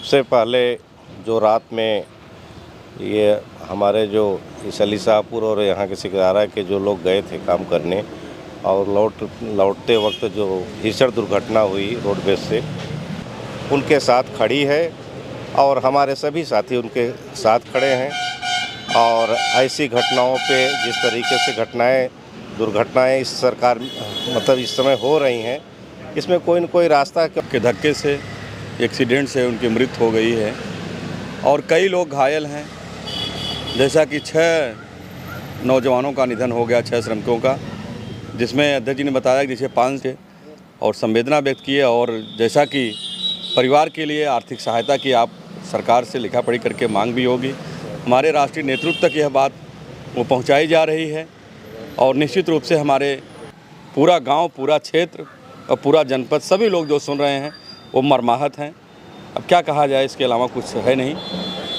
सबसे पहले जो रात में ये हमारे जो इस अलीशाहपुर और यहाँ के सिकरारा के जो लोग गए थे काम करने और लौटते वक्त जो भीषण दुर्घटना हुई रोडवेज से, उनके साथ खड़ी है और हमारे सभी साथी उनके साथ खड़े हैं। और ऐसी घटनाओं पे जिस तरीके से दुर्घटनाएं इस सरकार मतलब इस समय हो रही हैं, इसमें कोई न कोई रास्ता के धक्के से एक्सीडेंट से उनकी मृत्यु हो गई है और कई लोग घायल हैं। जैसा कि 6 नौजवानों का निधन हो गया, 6 श्रमिकों का, जिसमें अध्यक्ष जी ने बताया कि जैसे 5 थे और संवेदना व्यक्त की है। और जैसा कि परिवार के लिए आर्थिक सहायता की आप सरकार से लिखा पढ़ी करके मांग भी होगी, हमारे राष्ट्रीय नेतृत्व तक यह बात वो पहुंचाई जा रही है। और निश्चित रूप से हमारे पूरा गांव, पूरा क्षेत्र और पूरा जनपद, सभी लोग जो सुन रहे हैं वो मर्माहत हैं। अब क्या कहा जाए, इसके अलावा कुछ है नहीं।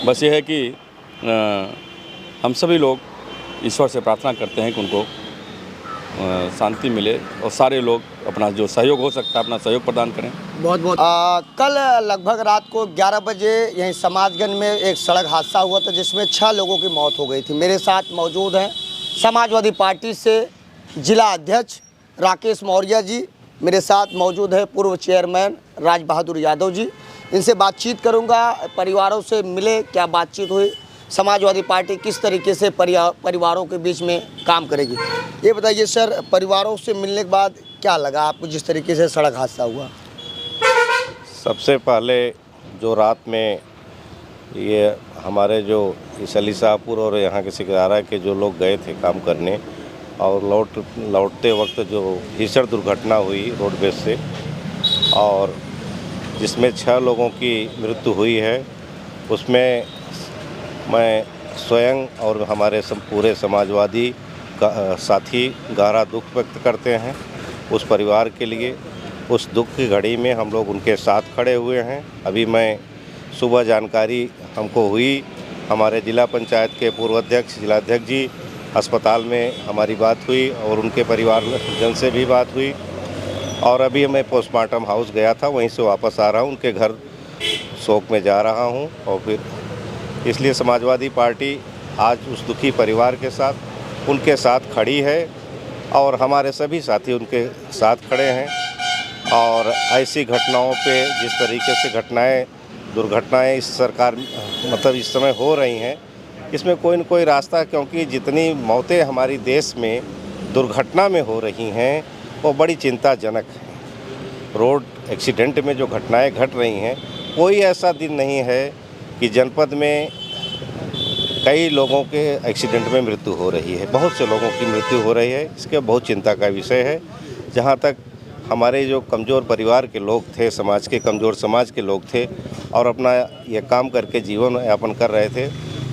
बस ये है कि हम सभी लोग ईश्वर से प्रार्थना करते हैं कि उनको शांति मिले और सारे लोग अपना जो सहयोग हो सकता है अपना सहयोग प्रदान करें। बहुत बहुत कल लगभग रात को 11 बजे यहीं समाजगंज में एक सड़क हादसा हुआ था जिसमें 6 लोगों की मौत हो गई थी। मेरे साथ मौजूद हैं समाजवादी पार्टी से जिला अध्यक्ष राकेश मौर्य जी, मेरे साथ मौजूद है पूर्व चेयरमैन राज बहादुर यादव जी। इनसे बातचीत करूंगा, परिवारों से मिले, क्या बातचीत हुई, समाजवादी पार्टी किस तरीके से परिवारों के बीच में काम करेगी। ये बताइए सर, परिवारों से मिलने के बाद क्या लगा आपको जिस तरीके से सड़क हादसा हुआ? सबसे पहले जो रात में ये हमारे जो इस अलीशाहपुर और यहाँ के सिकरारा के जो लोग गए थे काम करने और लौटते वक्त जो भीषण दुर्घटना हुई रोडवेज से और जिसमें 6 लोगों की मृत्यु हुई है, उसमें मैं स्वयं और हमारे पूरे समाजवादी साथी गहरा दुख व्यक्त करते हैं उस परिवार के लिए। उस दुख की घड़ी में हम लोग उनके साथ खड़े हुए हैं। अभी मैं सुबह जानकारी हमको हुई, हमारे जिला पंचायत के पूर्व अध्यक्ष जिलाध्यक्ष जी अस्पताल में हमारी बात हुई और उनके परिवार जन से भी बात हुई। और अभी मैं पोस्टमार्टम हाउस गया था, वहीं से वापस आ रहा हूं, उनके घर शोक में जा रहा हूं। और फिर इसलिए समाजवादी पार्टी आज उस दुखी परिवार के साथ उनके साथ खड़ी है और हमारे सभी साथी उनके साथ खड़े हैं। और ऐसी घटनाओं पे जिस तरीके से दुर्घटनाएं इस सरकार मतलब इस समय हो रही हैं, इसमें कोई न कोई रास्ता, क्योंकि जितनी मौतें हमारी देश में दुर्घटना में हो रही हैं वो बड़ी चिंताजनक है। रोड एक्सीडेंट में जो घटनाएं घट रही हैं, कोई ऐसा दिन नहीं है कि जनपद में कई लोगों के एक्सीडेंट में मृत्यु हो रही है, बहुत से लोगों की मृत्यु हो रही है। इसके बहुत चिंता का विषय है। जहाँ तक हमारे जो कमज़ोर परिवार के लोग थे, समाज के कमज़ोर समाज के लोग थे और अपना ये काम करके जीवन यापन कर रहे थे,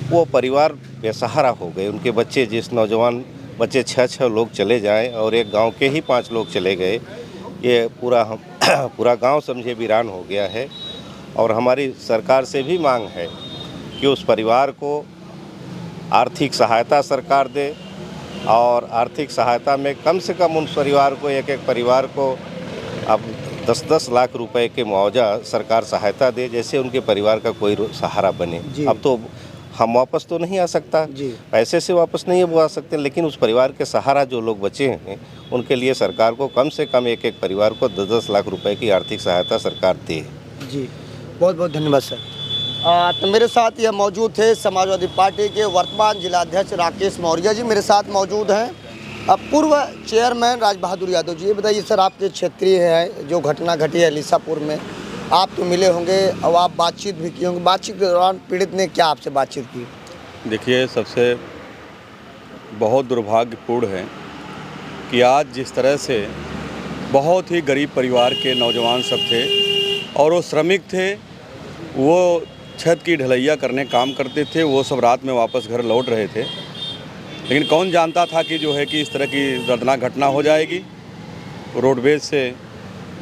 वो परिवार बेसहारा हो गए। उनके बच्चे, जिस नौजवान बच्चे 6 लोग चले जाएं और एक गांव के ही 5 लोग चले गए, ये पूरा गांव समझे वीरान हो गया है। और हमारी सरकार से भी मांग है कि उस परिवार को आर्थिक सहायता सरकार दे और आर्थिक सहायता में कम से कम उन परिवार को एक परिवार को अब 10-10 लाख रुपए के मुआवजा सरकार सहायता दे, जैसे उनके परिवार का कोई सहारा बने। अब तो हम वापस तो नहीं आ सकता, पैसे से वापस नहीं आ सकते, लेकिन उस परिवार के सहारा जो लोग बचे हैं उनके लिए सरकार को कम से कम एक परिवार को 10-10 लाख रुपए की आर्थिक सहायता सरकार दे। जी, बहुत बहुत धन्यवाद सर। तो मेरे साथ यह मौजूद थे समाजवादी पार्टी के वर्तमान जिलाध्यक्ष राकेश मौर्य जी, मेरे साथ मौजूद हैं पूर्व चेयरमैन राज बहादुर यादव जी। ये बताइए सर, आपके क्षेत्रीय है जो घटना घटी है अलीशाहपुर में, आप तो मिले होंगे और आप बातचीत भी किए होंगे, बातचीत के दौरान पीड़ित ने क्या आपसे बातचीत की? देखिए, सबसे बहुत दुर्भाग्यपूर्ण है कि आज जिस तरह से बहुत ही गरीब परिवार के नौजवान सब थे और वो श्रमिक थे, वो छत की ढलैया करने काम करते थे, वो सब रात में वापस घर लौट रहे थे। लेकिन कौन जानता था कि जो है कि इस तरह की दर्दनाक घटना हो जाएगी। रोडवेज से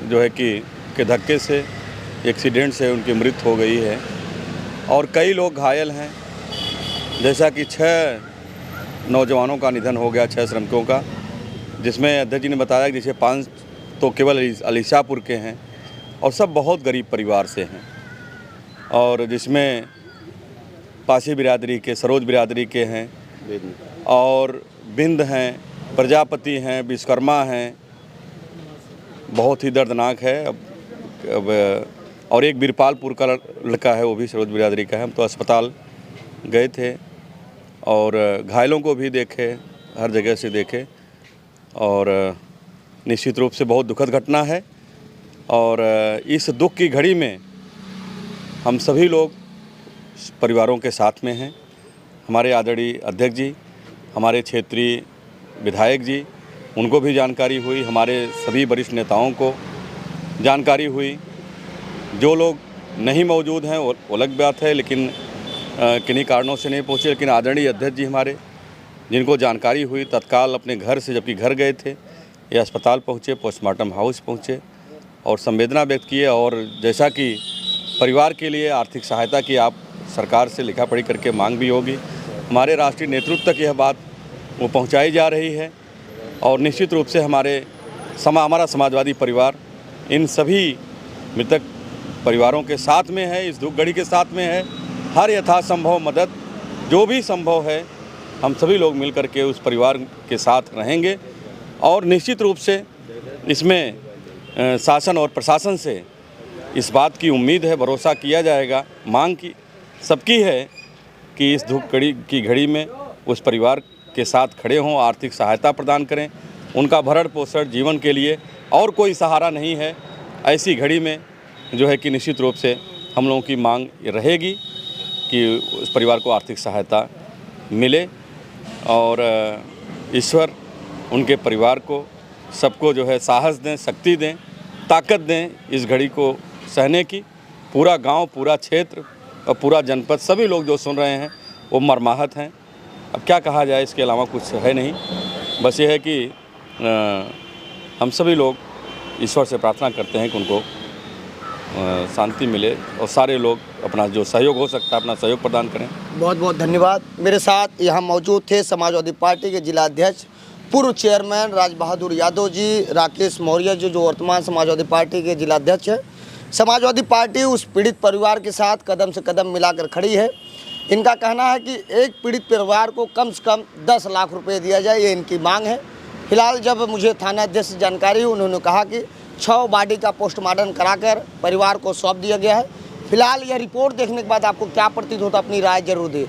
जो है कि के धक्के से एक्सीडेंट से उनकी मृत्यु हो गई है और कई लोग घायल हैं। जैसा कि 6 नौजवानों का निधन हो गया, 6 श्रमिकों का, जिसमें अध्यक्ष जी ने बताया कि जैसे 5 तो केवल अलीशाहपुर के हैं और सब बहुत गरीब परिवार से हैं। और जिसमें पासी बिरादरी के, सरोज बिरादरी के हैं और बिंद हैं, प्रजापति हैं, विश्वकर्मा हैं। बहुत ही दर्दनाक है। अब और एक बीरपालपुर का लड़का है, वो भी सरोज बिरादरी का है। हम तो अस्पताल गए थे और घायलों को भी देखे, हर जगह से देखे और निश्चित रूप से बहुत दुखद घटना है। और इस दुख की घड़ी में हम सभी लोग परिवारों के साथ में हैं। हमारे आदरणीय अध्यक्ष जी, हमारे क्षेत्रीय विधायक जी, उनको भी जानकारी हुई, हमारे सभी वरिष्ठ नेताओं को जानकारी हुई। जो लोग नहीं मौजूद हैं वो अलग बात है, लेकिन किन्हीं कारणों से नहीं पहुँचे। लेकिन आदरणीय अध्यक्ष जी हमारे, जिनको जानकारी हुई, तत्काल अपने घर से, जबकि घर गए थे, ये अस्पताल पहुँचे, पोस्टमार्टम हाउस पहुँचे और संवेदना व्यक्त किए। और जैसा कि परिवार के लिए आर्थिक सहायता की आप सरकार से लिखा पढ़ी करके मांग भी होगी, हमारे राष्ट्रीय नेतृत्व तक यह बात वो पहुँचाई जा रही है। और निश्चित रूप से हमारा समाजवादी परिवार इन सभी मृतक परिवारों के साथ में है, इस दुख घड़ी के साथ में है। हर यथासंभव मदद जो भी संभव है, हम सभी लोग मिलकर के उस परिवार के साथ रहेंगे। और निश्चित रूप से इसमें शासन और प्रशासन से इस बात की उम्मीद है, भरोसा किया जाएगा, मांग की सबकी है कि इस दुख की घड़ी में उस परिवार के साथ खड़े हों, आर्थिक सहायता प्रदान करें। उनका भरण पोषण जीवन के लिए और कोई सहारा नहीं है। ऐसी घड़ी में जो है कि निश्चित रूप से हम लोगों की मांग रहेगी कि उस परिवार को आर्थिक सहायता मिले और ईश्वर उनके परिवार को, सबको जो है साहस दें, शक्ति दें, ताकत दें इस घड़ी को सहने की। पूरा गांव, पूरा क्षेत्र और पूरा जनपद, सभी लोग जो सुन रहे हैं वो मर्माहत हैं। अब क्या कहा जाए, इसके अलावा कुछ है नहीं। बस ये है कि हम सभी लोग ईश्वर से प्रार्थना करते हैं कि उनको शांति मिले और सारे लोग अपना जो सहयोग हो सकता है अपना सहयोग प्रदान करें। बहुत बहुत धन्यवाद। मेरे साथ यहाँ मौजूद थे समाजवादी पार्टी के जिला अध्यक्ष, पूर्व चेयरमैन राज बहादुर यादव जी, राकेश मौर्य जी, जो वर्तमान समाजवादी पार्टी के जिला अध्यक्ष हैं। समाजवादी पार्टी उस पीड़ित परिवार के साथ कदम से कदम मिलाकर खड़ी है। इनका कहना है कि एक पीड़ित परिवार को कम से कम 10 लाख रुपए दिया जाए, ये इनकी मांग है। फिलहाल जब मुझे थाना अध्यक्ष से जानकारी हुई, उन्होंने कहा कि 6 बॉडी का पोस्टमार्टम कराकर परिवार को सौंप दिया गया है। फिलहाल यह रिपोर्ट देखने के बाद आपको क्या प्रतीत होता, अपनी राय जरूर दें।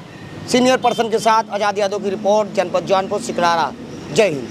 सीनियर पर्सन के साथ आज़ाद यादव की रिपोर्ट, जनपद जौनपुर, सिकरारा। जय हिंद।